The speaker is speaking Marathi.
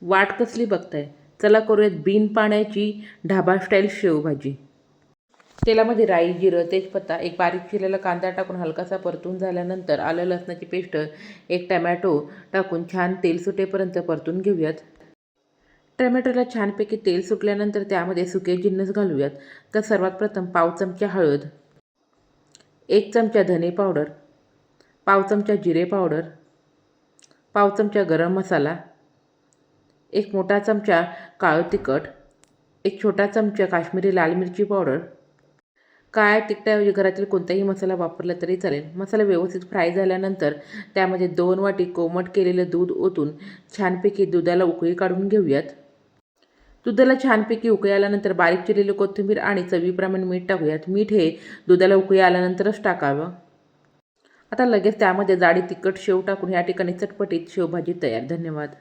वाट कसली बघताय? चला करूयात बिन पाण्याची ढाबा स्टाईल शेवभाजी. तेलामध्ये राई, जिरं, तेजपत्ता, एक बारीक चिरलेला कांदा टाकून हलकासा परतून झाल्यानंतर आलं लसणाची पेस्ट, एक टमॅटो टाकून छान तेल सुटेपर्यंत परतून घेऊयात. टमॅटोला छानपैकी तेल सुटल्यानंतर त्यामध्ये सुके जिन्नस घालूयात. तर सर्वात प्रथम पाव चमचा हळद, 1 चमचा धने पावडर, पाव चमचा जिरे पावडर, पाव चमचा गरम मसाला, 1 मोठा चमचा काळं तिखट, 1 छोटा चमचा काश्मीरी लाल मिरची पावडर. काळ्या तिखटाऐवजी घरातील कोणताही मसाला वापरला तरी चालेल. मसाला व्यवस्थित फ्राय झाल्यानंतर त्यामध्ये 2 वाटी कोमट केलेलं दूध ओतून छानपैकी दुधाला उकळी काढून घेऊयात. दुधाला छानपैकी उकळी आल्यानंतर बारीक चिरलेली कोथिंबीर आणि चवीप्रमाणे मीठ टाकूयात. मीठ हे दुधाला उकळी आल्यानंतरच टाकावं. आता लगेच त्यामध्ये जाडी तिखट शेव टाकून या ठिकाणी चटपटीत शेवभाजी तयार. धन्यवाद.